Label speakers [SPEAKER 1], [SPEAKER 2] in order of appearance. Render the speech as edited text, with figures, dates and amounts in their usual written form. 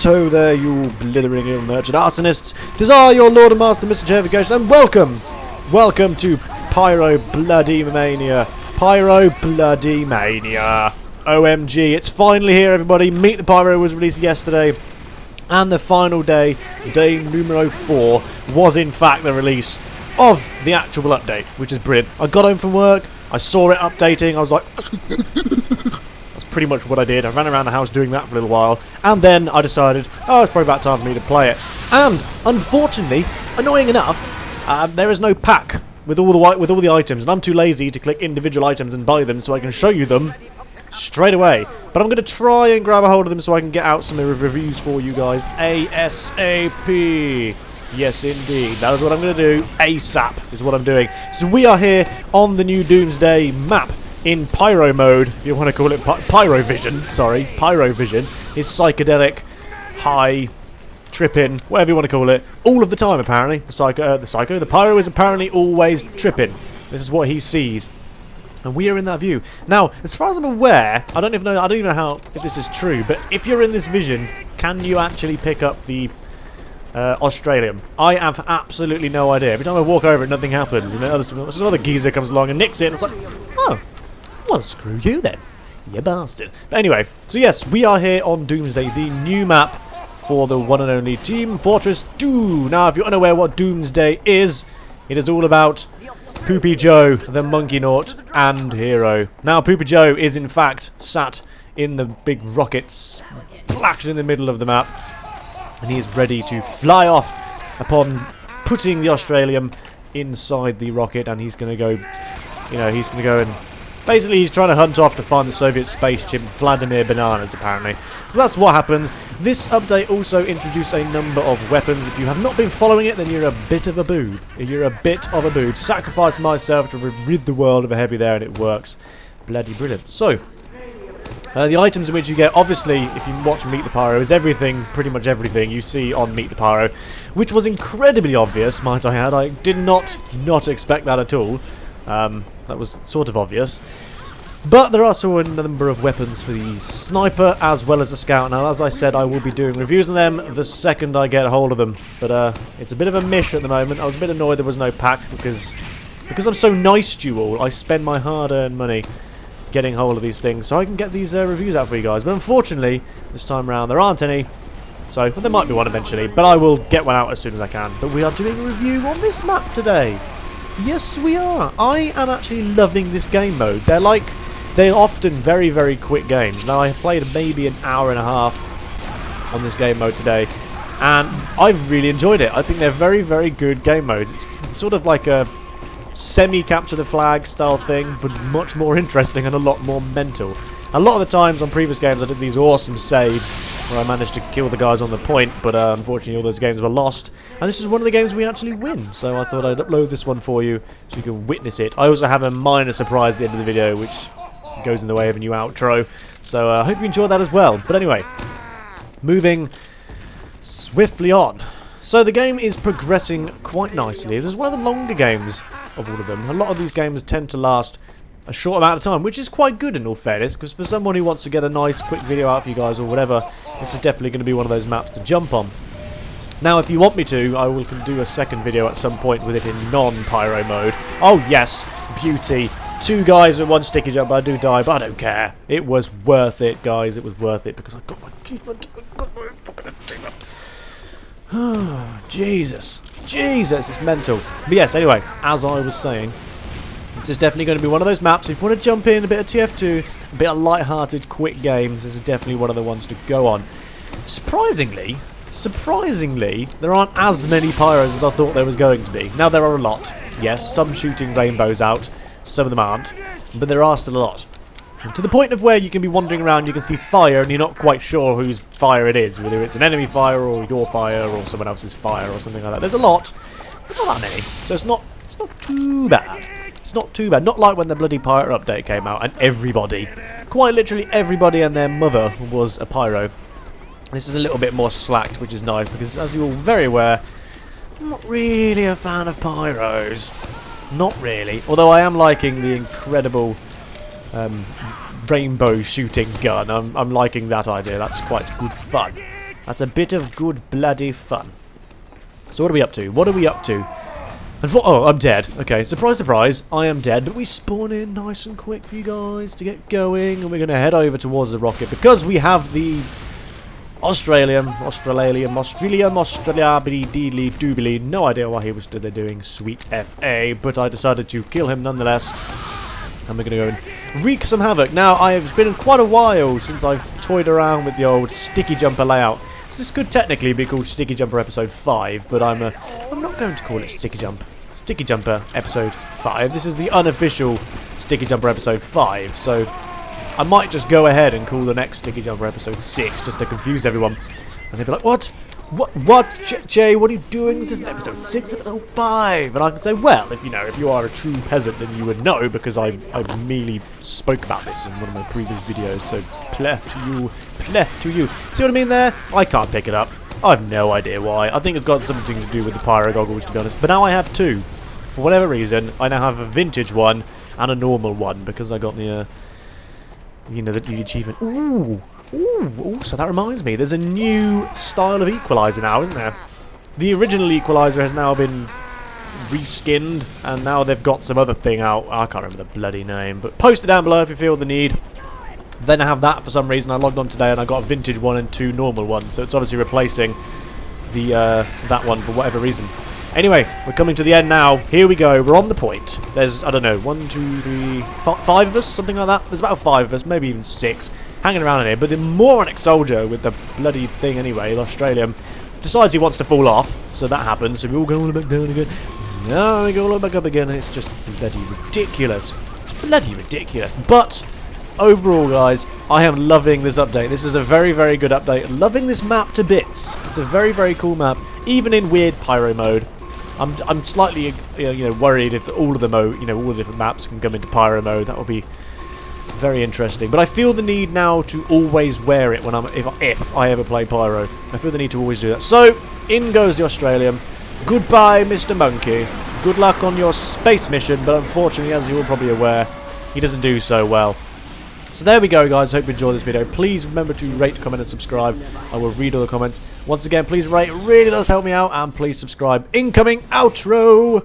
[SPEAKER 1] Right-ho there, you blithering ill-nurtured arsonists. 'Tis I, your Lord and Master, Mr. Chayification, and welcome to Pyro Bloody Mania. Pyro Bloody Mania. OMG, it's finally here, everybody. Meet the Pyro was released yesterday, and the final day, day numero 4, was in fact the release of the actual update, which is brilliant. I got home from work, I saw it updating, I was like... That's pretty much what I did. I ran around the house doing that for a little while, and then I decided, oh, it's probably about time for me to play it. And, unfortunately, annoying enough, there is no pack with all the items, and I'm too lazy to click individual items and buy them so I can show you them straight away. But I'm going to try and grab a hold of them so I can get out some reviews for you guys ASAP. Yes, indeed. That is what I'm going to do. ASAP is what I'm doing. So we are here on the new Doomsday map in Pyro mode, if you want to call it Pyrovision. Sorry, Pyrovision is psychedelic, high, tripping, whatever you want to call it, all of the time apparently. The Pyro is apparently always tripping. This is what he sees. And we are in that view. Now, as far as I'm aware, I don't even know how if this is true, but if you're in this vision, can you actually pick up the Australian? I have absolutely no idea. Every time I walk over it, nothing happens. And then some other geezer comes along and nicks it, and it's like, oh, well, screw you then, you bastard. But anyway, so yes, we are here on Doomsday, the new map for the one and only Team Fortress 2. Now, if you're unaware what Doomsday is, it is all about Poopy Joe, the Monkey Naut, and Hero. Now, Poopy Joe is in fact sat in the big rocket splashed in the middle of the map, and he is ready to fly off upon putting the Australian inside the rocket, and he's going to go, you know, he's going to go and basically he's trying to hunt off to find the Soviet space chimp Vladimir Bananas, apparently. So that's what happens. This update also introduced a number of weapons. If you have not been following it, then you're a bit of a boob. You're a bit of a boob. Sacrifice myself to rid the world of a heavy there, and it works. Bloody brilliant. So, the items in which you get, obviously, if you watch Meet the Pyro, is everything, pretty much everything you see on Meet the Pyro, which was incredibly obvious, might I add. I did not expect that at all. That was sort of obvious. But there are also a number of weapons for the sniper as well as the scout. Now, as I said, I will be doing reviews on them the second I get a hold of them. But it's a bit of a mish at the moment. I was a bit annoyed there was no pack because I'm so nice to you all. I spend my hard-earned money getting hold of these things so I can get these reviews out for you guys. But unfortunately, this time around there aren't any. So, well, there might be one eventually, but I will get one out as soon as I can. But we are doing a review on this map today. Yes, we are. I am actually loving this game mode. They're often very, very quick games. Now, I played maybe an hour and a half on this game mode today, and I've really enjoyed it. I think they're very, very good game modes. It's sort of like a semi-capture the flag style thing, but much more interesting and a lot more mental. A lot of the times on previous games I did these awesome saves where I managed to kill the guys on the point, but unfortunately all those games were lost. And this is one of the games we actually win, so I thought I'd upload this one for you so you can witness it. I also have a minor surprise at the end of the video which goes in the way of a new outro, so I hope you enjoyed that as well. But anyway, moving swiftly on. So the game is progressing quite nicely. This is one of the longer games of all of them. A lot of these games tend to last a short amount of time, which is quite good in all fairness, because for someone who wants to get a nice quick video out for you guys or whatever, this is definitely going to be one of those maps to jump on. Now, if you want me to, I will do a second video at some point with it in non-pyro mode. Oh yes, beauty. 2 guys with 1 sticky jump, I do die, but I don't care. It was worth it, guys. It was worth it because I got my achievement. I got my fucking achievement. Jesus, it's mental. But yes, anyway, as I was saying, this is definitely going to be one of those maps. If you want to jump in, a bit of TF2, a bit of light-hearted, quick games, this is definitely one of the ones to go on. Surprisingly, there aren't as many pyros as I thought there was going to be. Now, there are a lot. Yes, some shooting rainbows out, some of them aren't, but there are still a lot. And to the point of where you can be wandering around, you can see fire, and you're not quite sure whose fire it is, whether it's an enemy fire, or your fire, or someone else's fire, or something like that. There's a lot, but not that many, so it's not too bad. It's not too bad. Not like when the bloody Pyro update came out and everybody, quite literally everybody and their mother was a Pyro. This is a little bit more slacked, which is nice, because as you're all very aware, I'm not really a fan of Pyros. Not really. Although I am liking the incredible rainbow shooting gun. I'm liking that idea. That's quite good fun. That's a bit of good bloody fun. So what are we up to? What are we up to? Oh, I'm dead. Okay, surprise, surprise, I am dead. But we spawn in nice and quick for you guys to get going. And we're going to head over towards the rocket because we have the Australia, biddy doobly. No idea why he was stood there doing sweet FA, but I decided to kill him nonetheless. And we're going to go and wreak some havoc. Now, it's been quite a while since I've toyed around with the old sticky jumper layout. So this could technically be called Sticky Jumper Episode 5, but I'm not going to call it Sticky Jumper Episode 5. This is the unofficial Sticky Jumper Episode 5, so I might just go ahead and call the next Sticky Jumper Episode 6 just to confuse everyone. And they'd be like, what? What? Chay, what are you doing? This isn't Episode 6, Episode 5. And I could say, well, if you are a true peasant, then you would know, because I merely spoke about this in one of my previous videos, so pleh to you. See what I mean there? I can't pick it up. I have no idea why. I think it's got something to do with the Pyro goggles, to be honest. But now I have two. For whatever reason, I now have a vintage one and a normal one, because I got the, the achievement. Ooh, so that reminds me, there's a new style of equalizer now, isn't there? The original equalizer has now been reskinned, and now they've got some other thing out. I can't remember the bloody name, but post it down below if you feel the need. Then I have that for some reason. I logged on today and I got a vintage one and two normal ones, so it's obviously replacing the that one for whatever reason. Anyway, we're coming to the end now. Here we go. We're on the point. There's, I don't know, 1, 2, 3, 5 of us, something like that. There's about 5 of us, maybe even 6, hanging around in here. But the moronic soldier with the bloody thing anyway, the Australian, decides he wants to fall off. So that happens. So we all go all back down again. Now we go all back up again, and it's just bloody ridiculous. It's bloody ridiculous. But overall, guys, I am loving this update. This is a very, very good update. Loving this map to bits. It's a very, very cool map, even in weird pyro mode. I'm slightly, worried if all of the all the different maps can come into pyro mode. That would be very interesting. But I feel the need now to always wear it when if I ever play pyro. I feel the need to always do that. So in goes the Australian. Goodbye, Mr. Monkey. Good luck on your space mission. But unfortunately, as you're probably aware, he doesn't do so well. So there we go, guys. Hope you enjoyed this video. Please remember to rate, comment, and subscribe. I will read all the comments. Once again, please rate. It really does help me out. And please subscribe. Incoming outro!